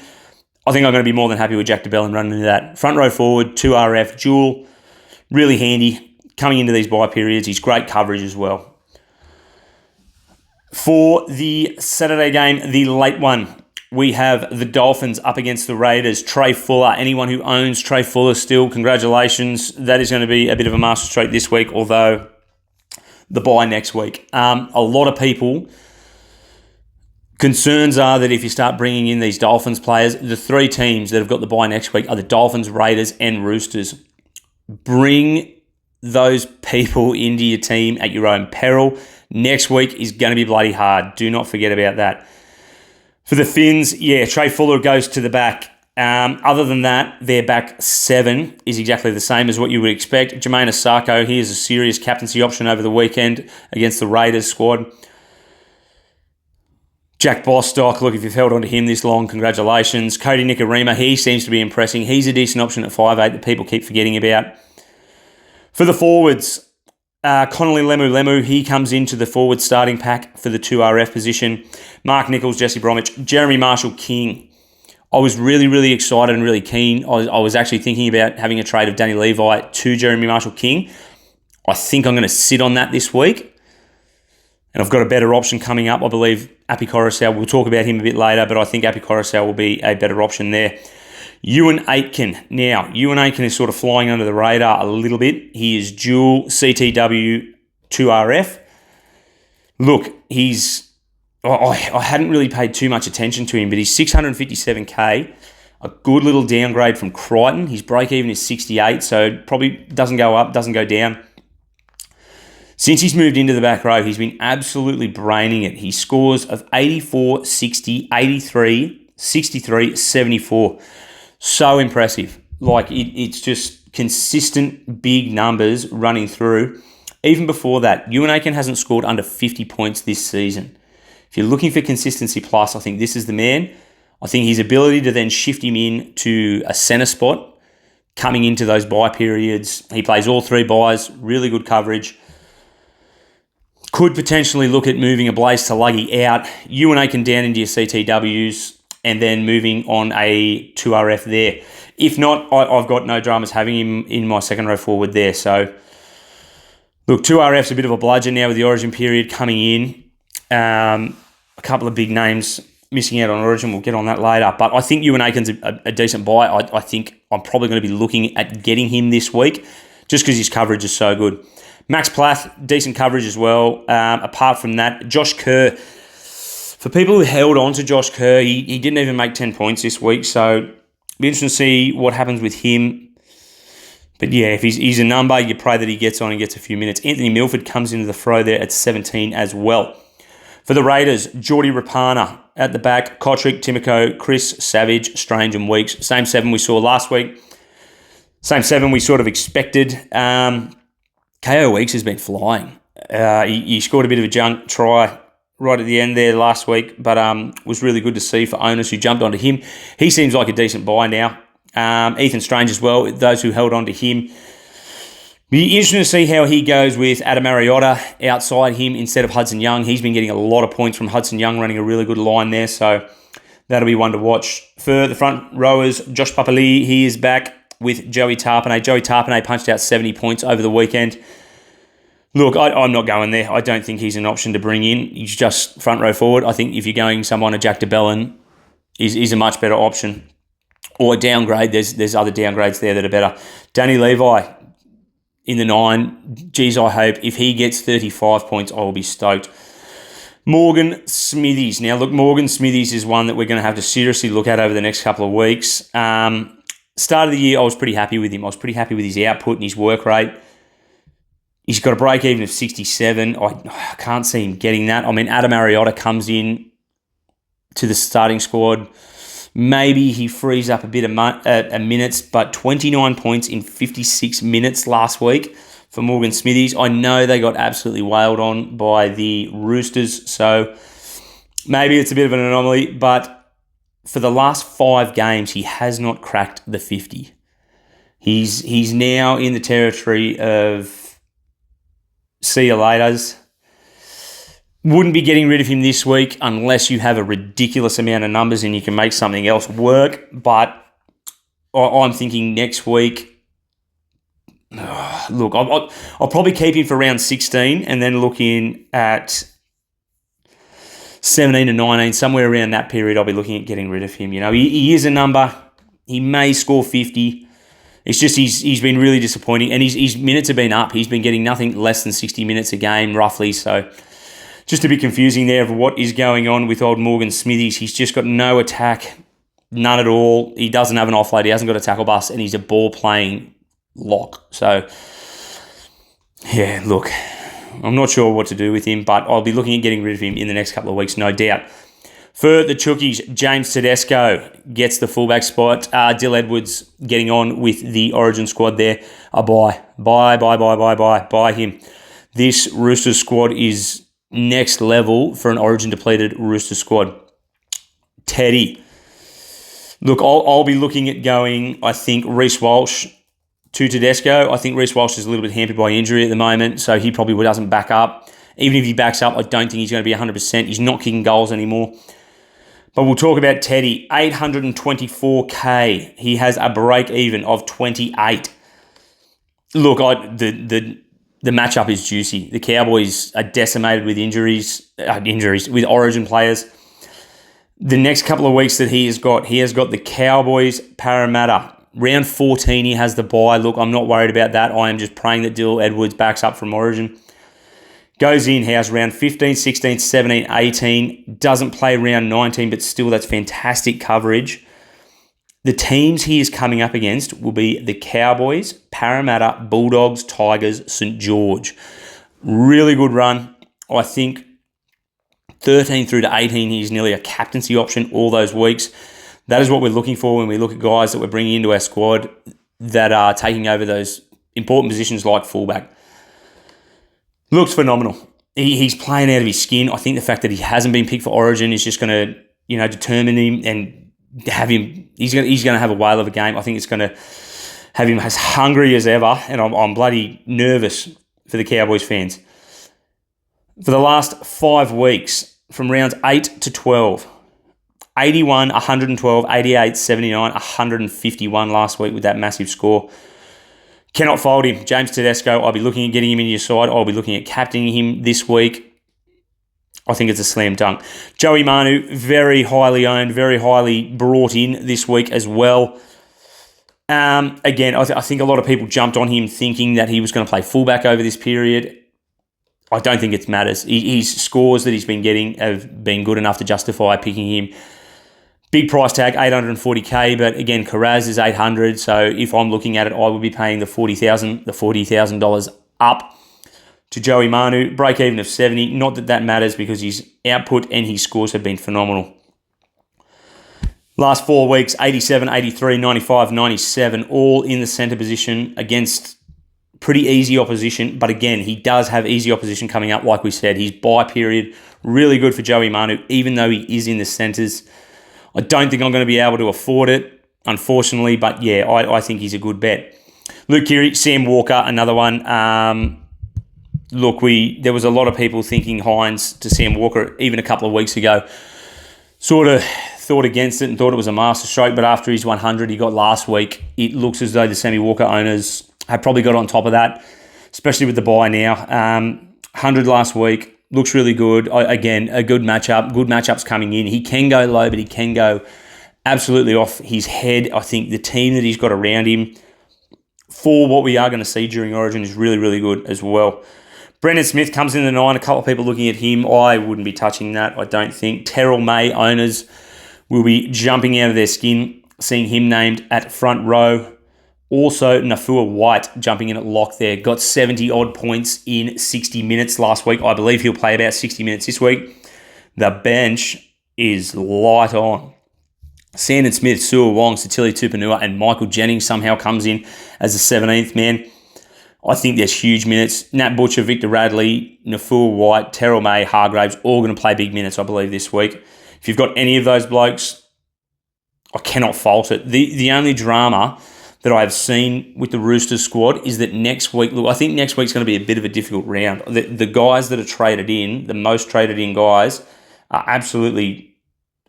I think I'm going to be more than happy with Jack de Belin running into that. Front row forward, 2RF, dual, really handy. Coming into these bye periods, he's great coverage as well. For the Saturday game, the late one, we have the Dolphins up against the Raiders. Trey Fuller, anyone who owns Trey Fuller still, congratulations. That is going to be a bit of a masterstroke this week, although the bye next week. A lot of people, concerns are that if you start bringing in these Dolphins players, the three teams that have got the bye next week are the Dolphins, Raiders, and Roosters. Bring those people into your team at your own peril. Next week is going to be bloody hard. Do not forget about that. For the Finns, Trey Fuller goes to the back. Other than that, their back seven is exactly the same as what you would expect. Jermaine Asako, he is a serious captaincy option over the weekend against the Raiders squad. Jack Bostock, look, if you've held on to him this long, congratulations. Cody Nikorima, he seems to be impressing. He's a decent option at 5'8" that people keep forgetting about. For the forwards, Connolly Lemu, he comes into the forward starting pack for the 2RF position. Mark Nichols, Jesse Bromwich, Jeremy Marshall-King. I was really, really excited and really keen. I was actually thinking about having a trade of Danny Levi to Jeremy Marshall-King. I think I'm going to sit on that this week. And I've got a better option coming up. I believe Api Coruscant, we'll talk about him a bit later, but I think Api Coruscant will be a better option there. Ewan Aitken. Now, Ewan Aitken is sort of flying under the radar a little bit. He is dual CTW 2RF. Look, I hadn't really paid too much attention to him, but he's 657k, a good little downgrade from Crichton. His break-even is 68, so probably doesn't go up, doesn't go down. Since he's moved into the back row, he's been absolutely braining it. He scores of 84, 60, 83, 63, 74. So impressive. It's just consistent big numbers running through. Even before that, Ewan Aitken hasn't scored under 50 points this season. If you're looking for consistency plus, I think this is the man. I think his ability to then shift him in to a centre spot, coming into those bye periods. He plays all three byes, really good coverage. Could potentially look at moving a Blaze to Luggy out, Ewan Aitken down into your CTWs, and then moving on a 2RF there. If not, I've got no dramas having him in my second row forward there. So, look, 2RF's a bit of a bludgeon now with the Origin period coming in. A couple of big names missing out on Origin. We'll get on that later. But I think Ewan Aitken's a decent buy. I think I'm probably going to be looking at getting him this week just because his coverage is so good. Max Plath, decent coverage as well. Apart from that, Josh Kerr. For people who held on to Josh Kerr, he didn't even make 10 points this week. So it'll be interesting to see what happens with him. But yeah, if he's a number, you pray that he gets on and gets a few minutes. Anthony Milford comes into the throw there at 17 as well. For the Raiders, Geordie Rapana at the back, Kotrick, Timoko, Chris, Savage, Strange and Weeks. Same seven we saw last week. Same seven we sort of expected. KO Weeks has been flying. He scored a bit of a junk try right at the end there last week, but was really good to see for owners who jumped onto him. He seems like a decent buy now. Ethan Strange as well, those who held on to him. Be interesting to see how he goes with Adam Mariota outside him instead of Hudson Young. He's been getting a lot of points from Hudson Young, running a really good line there, so that'll be one to watch. For the front rowers, Josh Papali, he is back with Joey Tarpanay. Joey Tarpanay punched out 70 points over the weekend. Look, I'm not going there. I don't think he's an option to bring in. He's just front row forward. I think if you're going someone, a Jack de Belin is a much better option. or downgrade. There's other downgrades there that are better. Danny Levi in the 9. Geez, I hope if he gets 35 points, I will be stoked. Morgan Smithies. Now, look, Morgan Smithies is one that we're going to have to seriously look at over the next couple of weeks. Start of the year, I was pretty happy with him. I was pretty happy with his output and his work rate. He's got a break even of 67. I can't see him getting that. I mean, Adam Arriota comes in to the starting squad. Maybe he frees up a bit of minutes, but 29 points in 56 minutes last week for Morgan Smithies. I know they got absolutely wailed on by the Roosters, so maybe it's a bit of an anomaly, but for the last 5 games, he has not cracked the 50. He's now in the territory of see you laters. Wouldn't be getting rid of him this week unless you have a ridiculous amount of numbers and you can make something else work. But I'm thinking next week, look, I'll probably keep him for round 16 and then look in at 17 to 19, somewhere around that period, I'll be looking at getting rid of him. You know, he is a number. He may score 50. It's just he's been really disappointing, and his minutes have been up. He's been getting nothing less than 60 minutes a game, roughly. So just a bit confusing there of what is going on with old Morgan Smithies. He's just got no attack, none at all. He doesn't have an offload. He hasn't got a tackle bust, and he's a ball-playing lock. So, yeah, look, I'm not sure what to do with him, but I'll be looking at getting rid of him in the next couple of weeks, no doubt. For the Chookies, James Tedesco gets the fullback spot. Dill Edwards getting on with the Origin squad there. Buy him. This Roosters squad is next level for an Origin depleted Roosters squad. Teddy. Look, I'll be looking at going, I think, Reece Walsh to Tedesco. I think Reece Walsh is a little bit hampered by injury at the moment, so he probably doesn't back up. Even if he backs up, I don't think he's going to be 100%. He's not kicking goals anymore. But we'll talk about Teddy. 824K. He has a break even of 28. Look, the matchup is juicy. The Cowboys are decimated with injuries with Origin players. The next couple of weeks that he has got the Cowboys, Parramatta. Round 14, he has the bye. Look, I'm not worried about that. I am just praying that Dill Edwards backs up from Origin. Goes in-house round 15, 16, 17, 18. Doesn't play round 19, but still that's fantastic coverage. The teams he is coming up against will be the Cowboys, Parramatta, Bulldogs, Tigers, St. George. Really good run. I think 13 through to 18, he's nearly a captaincy option all those weeks. That is what we're looking for when we look at guys that we're bringing into our squad that are taking over those important positions like fullback. Looks phenomenal. He's playing out of his skin. I think the fact that he hasn't been picked for Origin is just going to, determine him and have him. He's going to have a whale of a game. I think it's going to have him as hungry as ever, and I'm bloody nervous for the Cowboys fans. For the last 5 weeks, from rounds 8 to 12, 81, 112, 88, 79, 151 last week with that massive score. Cannot fold him. James Tedesco, I'll be looking at getting him into your side. I'll be looking at captaining him this week. I think it's a slam dunk. Joey Manu, very highly owned, very highly brought in this week as well. Again, I think a lot of people jumped on him thinking that he was going to play fullback over this period. I don't think it matters. His scores that he's been getting have been good enough to justify picking him. Big price tag, 840K, but again, Carraz is 800, so if I'm looking at it, I would be paying the $40,000 up to Joey Manu. Break even of 70. Not that that matters because his output and his scores have been phenomenal. Last 4 weeks, 87, 83, 95, 97, all in the centre position against pretty easy opposition. But again, he does have easy opposition coming up, like we said. His bye period, really good for Joey Manu, even though he is in the centres. I don't think I'm going to be able to afford it, unfortunately, but yeah, I think he's a good bet. Luke Keary, Sam Walker, another one. There was a lot of people thinking Hines to Sam Walker even a couple of weeks ago. Sort of thought against it and thought it was a masterstroke, but after his 100 he got last week, it looks as though the Sammy Walker owners have probably got on top of that, especially with the buy now. 100 last week. Looks really good. Again, a good matchup. Good matchups coming in. He can go low, but he can go absolutely off his head. I think the team that he's got around him for what we are going to see during Origin is really, really good as well. Brendan Smith comes in the 9. A couple of people looking at him. I wouldn't be touching that, I don't think. Terrell May owners will be jumping out of their skin, seeing him named at front row. Also, Nafua White jumping in at lock there. Got 70-odd points in 60 minutes last week. I believe he'll play about 60 minutes this week. The bench is light on. Sandon Smith, Sua Wong, Satili Tupanua, and Michael Jennings somehow comes in as the 17th man. I think there's huge minutes. Nat Butcher, Victor Radley, Nafua White, Terrell May, Hargraves, all going to play big minutes, I believe, this week. If you've got any of those blokes, I cannot fault it. The only drama that I've seen with the Roosters squad is that next week, look, I think next week's going to be a bit of a difficult round. The guys that are traded in, the most traded in guys, are absolutely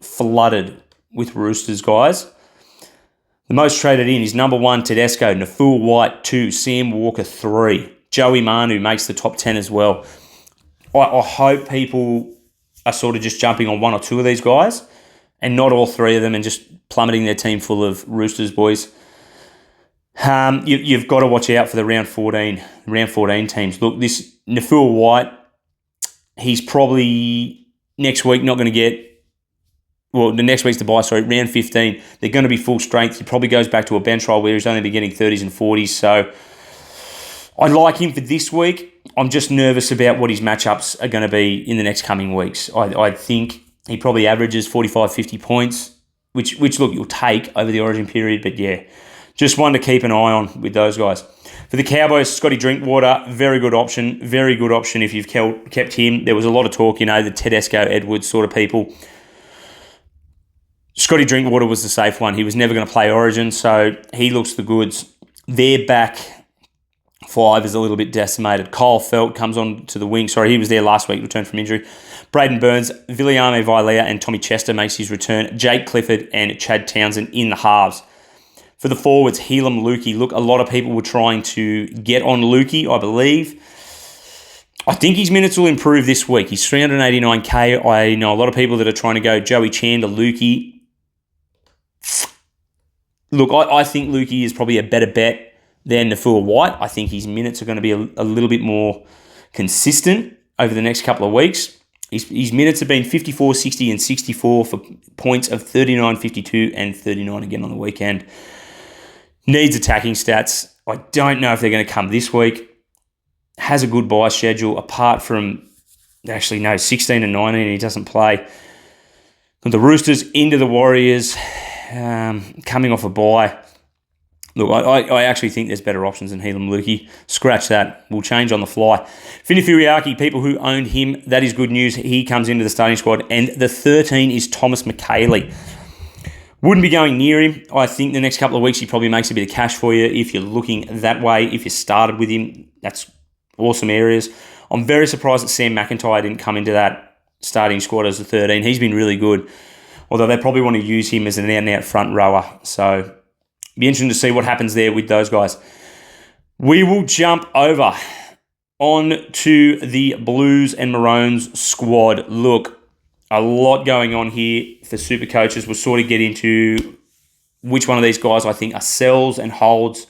flooded with Roosters guys. The most traded in is number 1, Tedesco, Nafua White 2, Sam Walker 3. Joey Manu makes the top 10 as well. I hope people are sort of just jumping on 1 or 2 of these guys and not all 3 of them and just plummeting their team full of Roosters boys. You've got to watch out for the round 14 teams. Look, this Nafua White, he's probably next week not going to get, well, the next week's the bye, sorry, round 15. They're going to be full strength. He probably goes back to a bench role where he's only be getting 30s and 40s. So I like him for this week. I'm just nervous about what his matchups are going to be in the next coming weeks. I think he probably averages 45, 50 points, which look, you'll take over the Origin period. But yeah, just one to keep an eye on with those guys. For the Cowboys, Scotty Drinkwater, very good option. Very good option if you've kept him. There was a lot of talk, the Tedesco, Edwards sort of people. Scotty Drinkwater was the safe one. He was never going to play Origin, so he looks the goods. Their back 5 is a little bit decimated. Kyle Felt comes on to the wing. Sorry, he was there last week, returned from injury. Braden Burns, Viliame Vailea, and Tommy Chester makes his return. Jake Clifford and Chad Townsend in the halves. For the forwards, Helam Lukey. Look, a lot of people were trying to get on Lukey, I believe. I think his minutes will improve this week. He's 389k. I know a lot of people that are trying to go Joey Chandler, Lukey. Look, I think Lukey is probably a better bet than Nafua White. I think his minutes are going to be a little bit more consistent over the next couple of weeks. His minutes have been 54, 60, and 64 for points of 39, 52, and 39 again on the weekend. Needs attacking stats. I don't know if they're going to come this week. Has a good bye schedule apart from, 16 and 19, he doesn't play. The Roosters into the Warriors, coming off a bye. Look, I actually think there's better options than Helam Lukey. Scratch that. We'll change on the fly. Fini Furiaki, people who owned him, that is good news. He comes into the starting squad. And the 13 is Thomas McKaylee. Wouldn't be going near him. I think the next couple of weeks he probably makes a bit of cash for you if you're looking that way. If you started with him, that's awesome areas. I'm very surprised that Sam McIntyre didn't come into that starting squad as the 13. He's been really good. Although they probably want to use him as an out-and-out front rower. So be interesting to see what happens there with those guys. We will jump over on to the Blues and Maroons squad. Look, a lot going on here for super coaches. We'll sort of get into which one of these guys I think are sells and holds,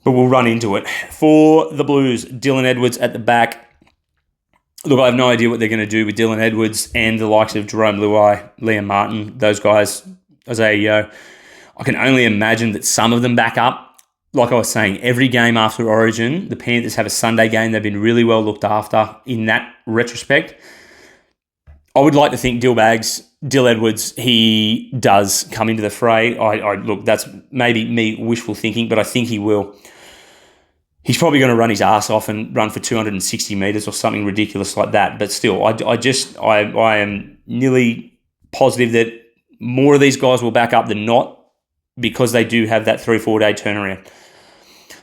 but we'll run into it. For the Blues, Dylan Edwards at the back. Look, I have no idea what they're going to do with Dylan Edwards and the likes of Jerome Luai, Liam Martin, those guys, Isaiah Yeo. I can only imagine that some of them back up. Like I was saying, every game after Origin, the Panthers have a Sunday game. They've been really well looked after in that retrospect. I would like to think Dill Edwards, he does come into the fray. Look, that's maybe me wishful thinking, but I think he will. He's probably going to run his ass off and run for 260 metres or something ridiculous like that. But still, I am nearly positive that more of these guys will back up than not because they do have that 3-4 day turnaround.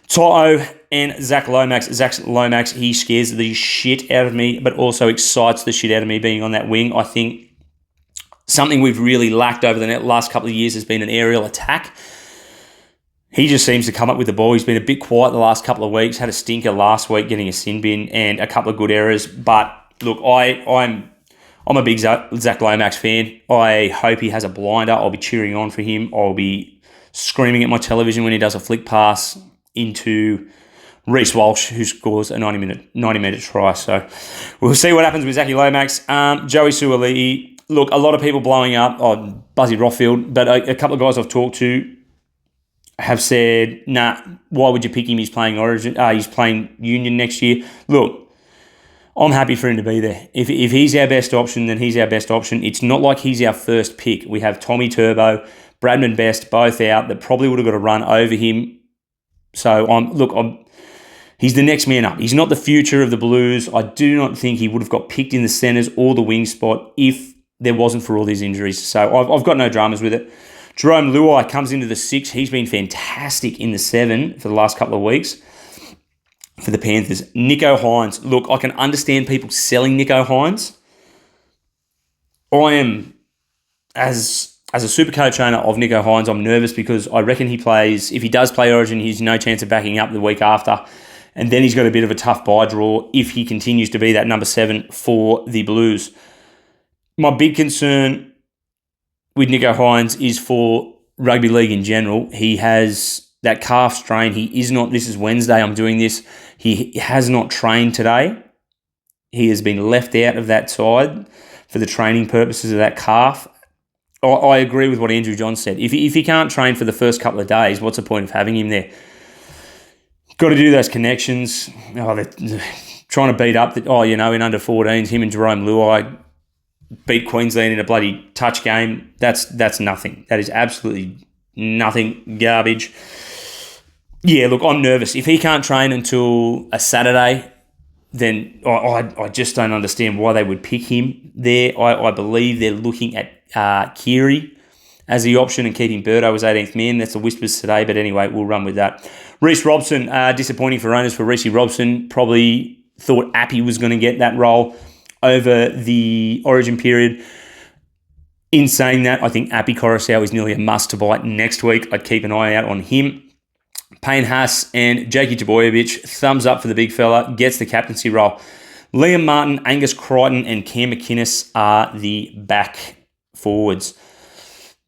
To'o and Zach Lomax. Zach Lomax, he scares the shit out of me, but also excites the shit out of me being on that wing. I think something we've really lacked over the last couple of years has been an aerial attack. He just seems to come up with the ball. He's been a bit quiet the last couple of weeks. Had a stinker last week getting a sin bin and a couple of good errors. But look, I I'm a big Zach Lomax fan. I hope he has a blinder. I'll be cheering on for him. I'll be screaming at my television when he does a flick pass into Reece Walsh, who scores a 90-minute try. So we'll see what happens with Zachy Lomax. Joey Suaalii. Look, a lot of people blowing up on Buzzy Rothfield, but a couple of guys I've talked to have said, nah, why would you pick him? He's playing Origin. He's playing Union next year. Look, I'm happy for him to be there. If he's our best option, then he's our best option. It's not like he's our first pick. We have Tommy Turbo, Bradman Best, both out that probably would have got a run over him. So he's the next man up. He's not the future of the Blues. I do not think he would have got picked in the centres or the wing spot if there wasn't for all these injuries. So I've got no dramas with it. Jerome Luai comes into the 6. He's been fantastic in the 7 for the last couple of weeks for the Panthers. Nico Hines. Look, I can understand people selling Nico Hines. I am, as a super coach owner of Nico Hines, I'm nervous because I reckon if he does play Origin, he's no chance of backing up the week after. And then he's got a bit of a tough bye draw if he continues to be that number 7 for the Blues. My big concern with Nico Hines is for rugby league in general. He has that calf strain. This is Wednesday, I'm doing this. He has not trained today. He has been left out of that side for the training purposes of that calf. I agree with what Andrew John said. If he can't train for the first couple of days, what's the point of having him there? Got to do those connections. They're trying to beat up in under 14s, him and Jerome Luai beat Queensland in a bloody touch game. That's nothing. That is absolutely nothing. Garbage. Yeah, look, I'm nervous. If he can't train until a Saturday, then I just don't understand why they would pick him there. I believe they're looking at Keary as the option and keeping Birdo as 18th man. That's the whispers today, but anyway, we'll run with that. Reece Robson, disappointing for owners for Reece Robson. Probably thought Appy was going to get that role over the Origin period. In saying that, I think Appy Coruscant is nearly a must to bite next week. I'd keep an eye out on him. Payne Haas and Jakey Jabojevic, thumbs up for the big fella, gets the captaincy role. Liam Martin, Angus Crichton, and Cam McInnes are the back forwards.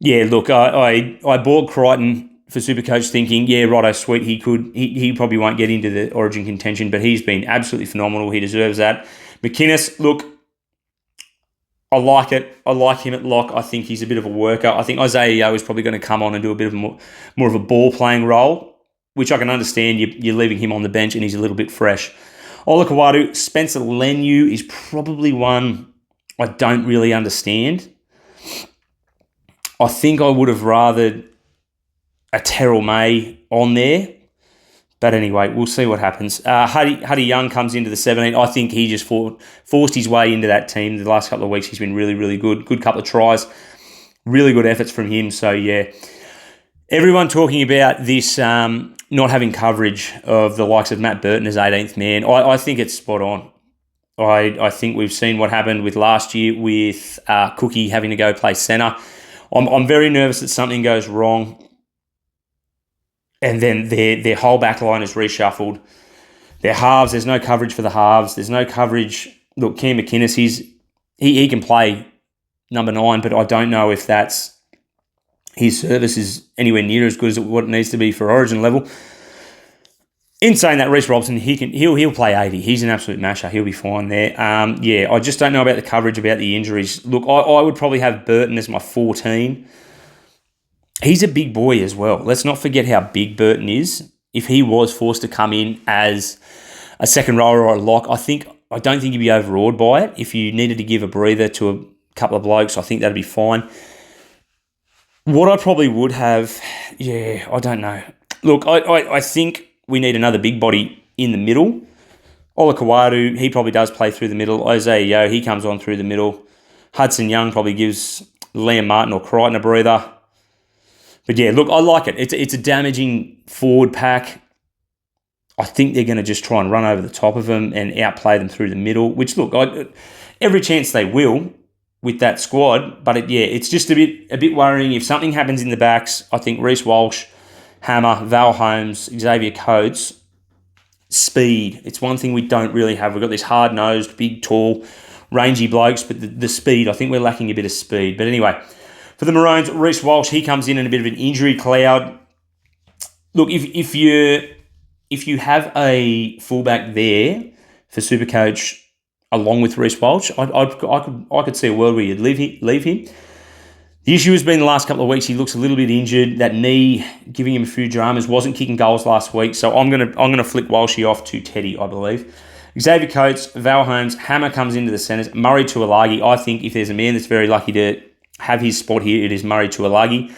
Yeah, look, I bought Crichton for Supercoach thinking, yeah, righto, sweet, he probably won't get into the Origin contention, but he's been absolutely phenomenal. He deserves that. McInnes, look, I like it. I like him at lock. I think he's a bit of a worker. I think Isaiah Yeo is probably going to come on and do a bit of more of a ball-playing role, which I can understand. You're leaving him on the bench and he's a little bit fresh. Ola Kawadu, Spencer Leniu is probably one I don't really understand. I think I would have rathered a Terrell May on there. But anyway, we'll see what happens. Huddy Young comes into the 17. I think he just forced his way into that team. The last couple of weeks, he's been really, really good. Good couple of tries. Really good efforts from him. So, yeah. Everyone talking about this not having coverage of the likes of Matt Burton as 18th man. I think it's spot on. I think we've seen what happened with last year with Cookie having to go play centre. I'm very nervous that something goes wrong. And then their whole back line is reshuffled. Their halves, there's no coverage for the halves. There's no coverage. Look, Cam McInnes, he can play number 9, but I don't know if his service is anywhere near as good as what it needs to be for Origin level. In saying that, Reece Robson, he'll play 80. He's an absolute masher. He'll be fine there. Yeah, I just don't know about the coverage, about the injuries. Look, I would probably have Burton as my 14. He's a big boy as well. Let's not forget how big Burton is. If he was forced to come in as a second rower or a lock, I don't think he'd be overawed by it. If you needed to give a breather to a couple of blokes, I think that'd be fine. What I probably would have, yeah, I don't know. Look, I think we need another big body in the middle. Ola Kawadu, he probably does play through the middle. Isaiah Yeo, he comes on through the middle. Hudson Young probably gives Liam Martin or Crichton a breather. But yeah, look, I like it. It's a damaging forward pack. I think they're going to just try and run over the top of them and outplay them through the middle, which, look, every chance they will with that squad. But it's just a bit worrying. If something happens in the backs, I think Reece Walsh, Hammer, Val Holmes, Xavier Coates, speed. It's one thing we don't really have. We've got this hard-nosed, big, tall rangy blokes, but the speed, I think we're lacking a bit of speed. But anyway, for the Maroons, Reece Walsh, he comes in a bit of an injury cloud. Look, if you have a fullback there for Supercoach along with Reece Walsh, I could see a world where you'd leave him. The issue has been the last couple of weeks, he looks a little bit injured. That knee giving him a few dramas, wasn't kicking goals last week. So I'm gonna flick Walshy off to Teddy, I believe. Xavier Coates, Val Holmes, Hammer comes into the centres. Murray Tuilagi, I think if there's a man that's very lucky to have his spot here, it is Murray Tuilagi.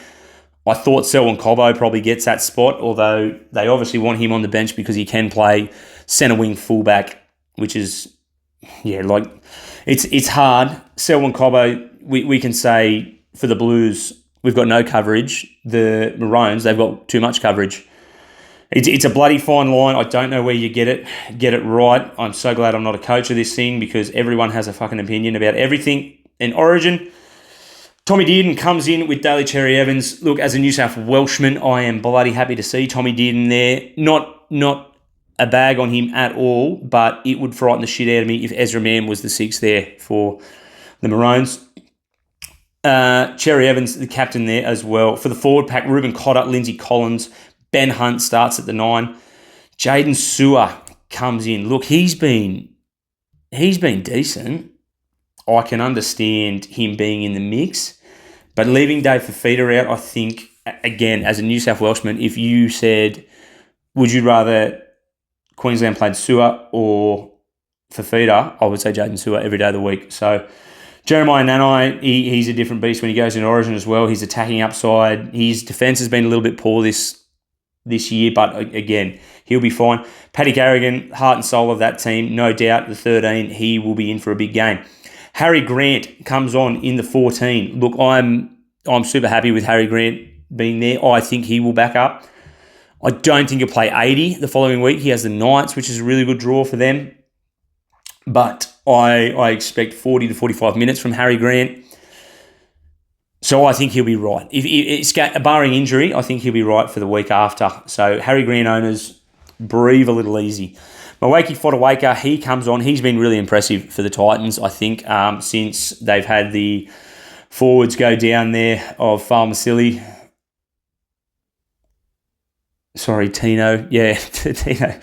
I thought Selwyn Cobbo probably gets that spot, although they obviously want him on the bench because he can play centre wing fullback, which is, it's hard. Selwyn Cobbo, we can say, for the Blues, we've got no coverage. The Maroons, they've got too much coverage. It's a bloody fine line. I don't know where you get it right. I'm so glad I'm not a coach of this thing because everyone has a fucking opinion about everything in Origin. Tommy Dearden comes in with Daly Cherry Evans. Look, as a New South Welshman, I am bloody happy to see Tommy Dearden there. Not a bag on him at all, but it would frighten the shit out of me if Ezra Mann was the sixth there for the Maroons. Cherry Evans, the captain there as well. For the forward pack, Ruben Cotter, Lindsay Collins, Ben Hunt starts at the 9. Jaden Sewer comes in. Look, he's been decent. I can understand him being in the mix, but leaving Dave Fafita out, I think, again, as a New South Welshman, if you said, would you rather Queensland played Sewer or Fafita, I would say Jaden Sewer every day of the week. So Jeremiah Nanai, he's a different beast when he goes in Origin as well. His attacking upside, his defence has been a little bit poor this year, but again, he'll be fine. Paddy Carrigan, heart and soul of that team, no doubt. The 13, he will be in for a big game. Harry Grant comes on in the 14. Look, I'm super happy with Harry Grant being there. I think he will back up. I don't think he'll play 80 the following week. He has the Knights, which is a really good draw for them. But I expect 40 to 45 minutes from Harry Grant. So I think he'll be right. If barring injury, I think he'll be right for the week after. So Harry Grant owners, breathe a little easy. Mawaki Fotuaika, he comes on. He's been really impressive for the Titans, I think, since they've had the forwards go down there of Falmasili. Sorry, Tino. Yeah, Tino.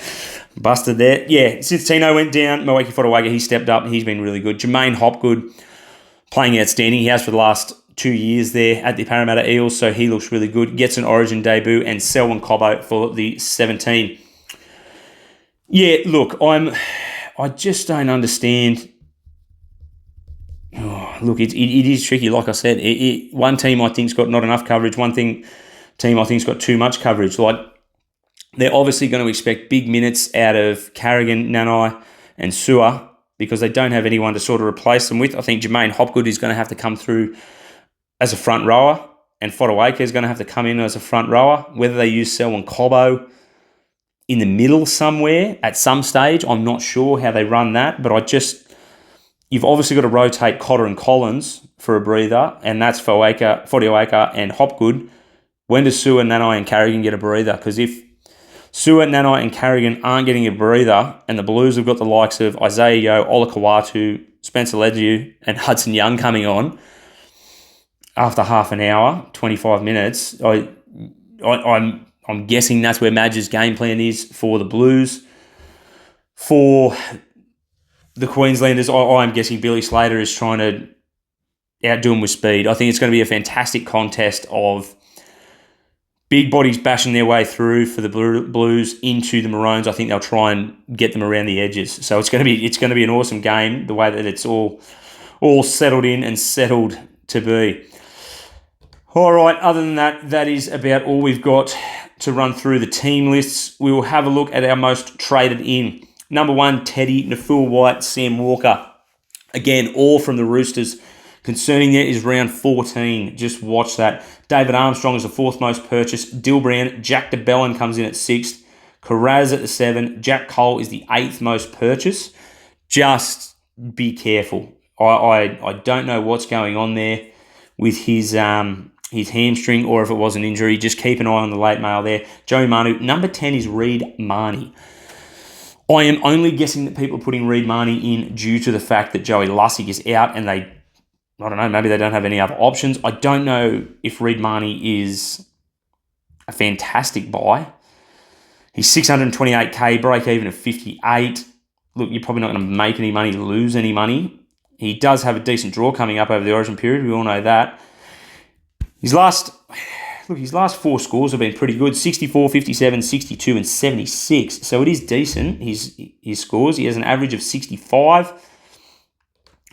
Busted there. Yeah, since Tino went down, Mawaki Fotuaika, he stepped up. He's been really good. Jermaine Hopgood, playing outstanding. He has for the last 2 years there at the Parramatta Eels, so he looks really good. Gets an Origin debut, and Selwyn Cobbo for the 17. Yeah, look, I just don't understand. Oh, look, it is tricky. Like I said, one team I think's got not enough coverage. One team I think's got too much coverage. Like, they're obviously going to expect big minutes out of Carrigan, Nanai, and Sewer because they don't have anyone to sort of replace them with. I think Jermaine Hopgood is going to have to come through as a front rower, and Fotuaika is going to have to come in as a front rower. Whether they use Selwyn Cobbo in the middle somewhere at some stage, I'm not sure how they run that, but you've obviously got to rotate Cotter and Collins for a breather, and that's Fotuaika and Hopgood. When does Sewer, Nanai, and Carrigan get a breather? Because if Sewer, Nanai, and Carrigan aren't getting a breather, and the Blues have got the likes of Isaiah Yeo, Ola Kawatu, Spencer Ledger, and Hudson Young coming on after half an hour, 25 minutes, I'm guessing that's where Madge's game plan is for the Blues. For the Queenslanders, I'm guessing Billy Slater is trying to outdo him with speed. I think it's going to be a fantastic contest of big bodies bashing their way through for the Blues into the Maroons. I think they'll try and get them around the edges. So it's going to be an awesome game, the way that it's all settled in and settled to be. All right, other than that, that is about all we've got to run through the team lists. We will have a look at our most traded in. Number 1, Teddy, Nafua White, Sam Walker. Again, all from the Roosters. Concerning there is round 14. Just watch that. David Armstrong is the 4th most purchased. Dill Brown, Jack DeBellin comes in at 6th. Carraz at the 7. Jack Cole is the 8th most purchased. Just be careful. I don't know what's going on there with his hamstring or if it was an injury. Just keep an eye on the late mail there. Joey Manu. Number 10 is Reed Marnie. I am only guessing that people are putting Reid Marnie in due to the fact that Joey Lussick is out and I don't know, maybe they don't have any other options. I don't know if Reid Marnie is a fantastic buy. He's 628k, break even of 58. Look, you're probably not going to make any money, lose any money. He does have a decent draw coming up over the Origin period. We all know that. His last 4 scores have been pretty good. 64, 57, 62, and 76. So it is decent, his scores. He has an average of 65.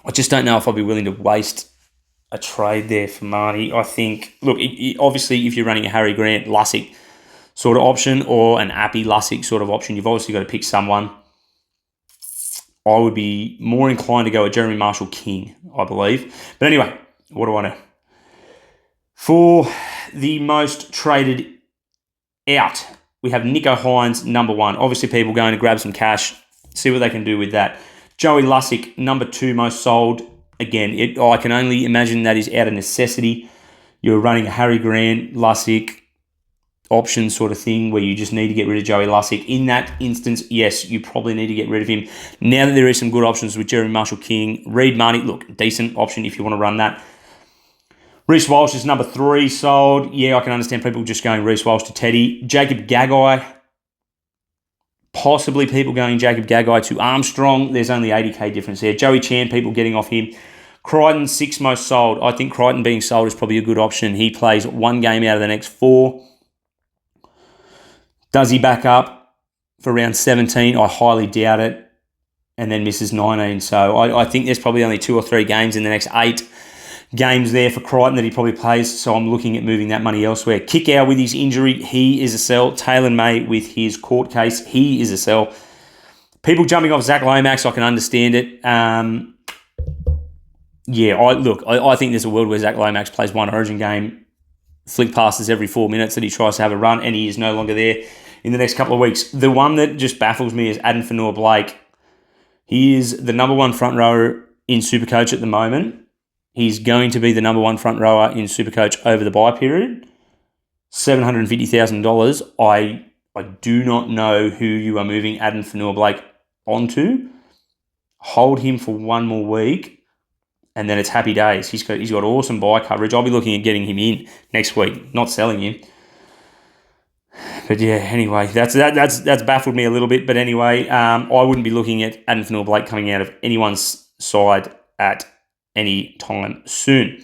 I just don't know if I'll be willing to waste a trade there for Marnie. I think, look, obviously if you're running a Harry Grant, Lussick sort of option or an Appy Lussick sort of option, you've obviously got to pick someone. I would be more inclined to go with Jeremy Marshall King, I believe. But anyway, what do I know? For the most traded out, we have Nico Hines, number 1. Obviously, people going to grab some cash, see what they can do with that. Joey Lussick, number 2 most sold. Again, I can only imagine that is out of necessity. You're running a Harry Grant, Lussick option sort of thing where you just need to get rid of Joey Lussick. In that instance, yes, you probably need to get rid of him. Now that there is some good options with Jeremy Marshall King, Reid Marnie, look, decent option if you want to run that. Reece Walsh is number 3 sold. Yeah, I can understand people just going Reece Walsh to Teddy. Jacob Gagai, possibly people going Jacob Gagai to Armstrong. There's only 80k difference there. Joey Chan, people getting off him. Crichton, 6 most sold. I think Crichton being sold is probably a good option. He plays 1 game out of the next 4. Does he back up for round 17? I highly doubt it. And then misses 19. So I think there's probably only 2 or 3 games in the next 8 games there for Crichton that he probably plays. So I'm looking at moving that money elsewhere. Kickout with his injury, he is a sell. Taylor May with his court case, he is a sell. People jumping off Zach Lomax, I can understand it. I think there's a world where Zach Lomax plays 1 Origin game, flick passes every 4 minutes that he tries to have a run, and he is no longer there in the next couple of weeks. The one that just baffles me is Adam Fanua-Blake. He is the number 1 front rower in Supercoach at the moment. He's going to be the number 1 front rower in Supercoach over the bye period. $750,000. I do not know who you are moving Adam Fanua-Blake onto. Hold him for 1 more week, and then it's happy days. He's got awesome buy coverage. I'll be looking at getting him in next week, not selling him. But yeah, anyway, that's baffled me a little bit. But anyway, I wouldn't be looking at Adam Fanua-Blake coming out of anyone's side at any time soon.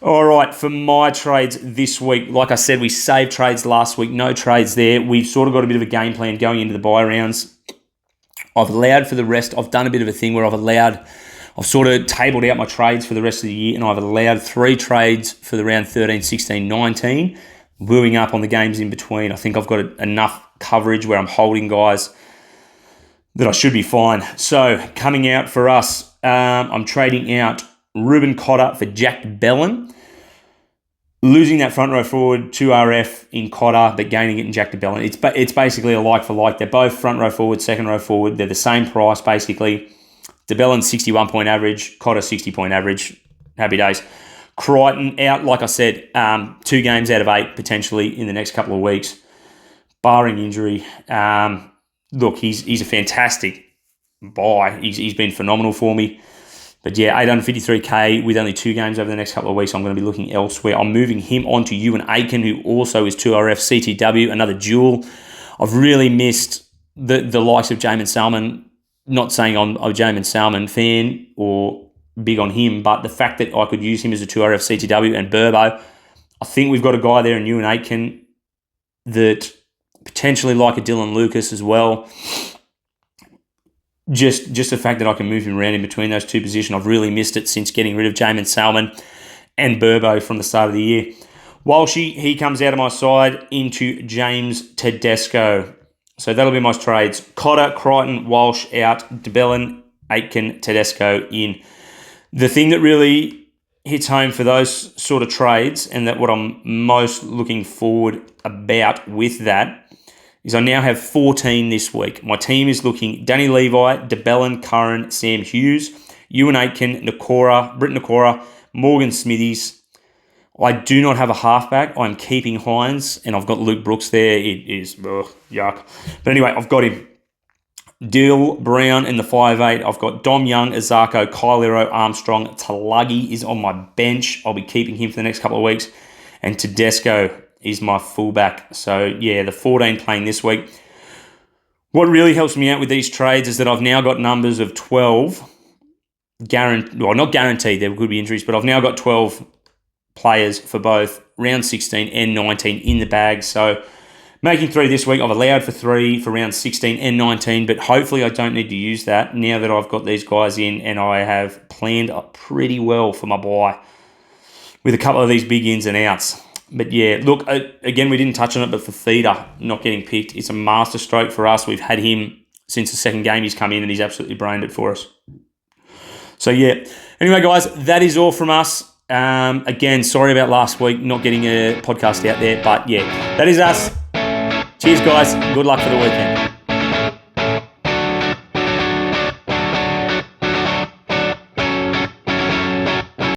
All right, for my trades this week, like I said, we saved trades last week. No trades there. We've sort of got a bit of a game plan going into the bye rounds. I've allowed for the rest. I've done a bit of a thing where I've sort of tabled out my trades for the rest of the year, and I've allowed 3 trades for the round 13, 16, 19, wooing up on the games in between. I think I've got enough coverage where I'm holding guys that I should be fine. So coming out for us, I'm trading out Ruben Cotter for Jack DeBellin. Losing that front row forward to RF in Cotter, but gaining it in Jack DeBellin. It's basically a like for like. They're both front row forward, second row forward. They're the same price, basically. DeBellin 61-point average, Cotter 60-point average. Happy days. Crichton out, like I said, 2 games out of 8 potentially in the next couple of weeks, barring injury. Look, he's a fantastic buy. He's been phenomenal for me. But yeah, 853k with only 2 games over the next couple of weeks. I'm going to be looking elsewhere. I'm moving him on to Ewan Aiken, who also is 2RF CTW, another duel. I've really missed the likes of Jamin Salmon. Not saying I'm a Jamin Salmon fan or big on him, but the fact that I could use him as a 2RF CTW and Burbo, I think we've got a guy there in Ewan Aitken that potentially like a Dylan Lucas as well. Just the fact that I can move him around in between those 2 positions, I've really missed it since getting rid of Jamin Salmon and Burbo from the start of the year. Walshy, he comes out of my side into James Tedesco. So that'll be my trades. Cotter, Crichton, Walsh out, DeBellin, Aitken, Tedesco in. The thing that really hits home for those sort of trades, and that what I'm most looking forward about with that, is I now have 14 this week. My team is looking Danny Levi, DeBellin, Curran, Sam Hughes, Ewan Aitken, Brit Nakora, Morgan Smithies. I do not have a halfback. I'm keeping Hines, and I've got Luke Brooks there. It is yuck. But anyway, I've got him. Dill Brown in the 5'8". I've got Dom Young, Azarko, Kylero, Armstrong. Talagi is on my bench. I'll be keeping him for the next couple of weeks. And Tedesco is my fullback. So, yeah, the 14 playing this week. What really helps me out with these trades is that I've now got numbers of 12. Not guaranteed, there could be injuries, but I've now got 12 players for both round 16 and 19 in the bag. So making 3 this week, I've allowed for 3 for round 16 and 19, but hopefully I don't need to use that now that I've got these guys in and I have planned pretty well for my bye with a couple of these big ins and outs. But yeah, look, again, we didn't touch on it, but for Feeder not getting picked, it's a master stroke for us. We've had him since the second game he's come in and he's absolutely brained it for us. So yeah, anyway, guys, that is all from us. Again, sorry about last week not getting a podcast out there, but yeah, that is us. Cheers, guys. Good luck for the weekend.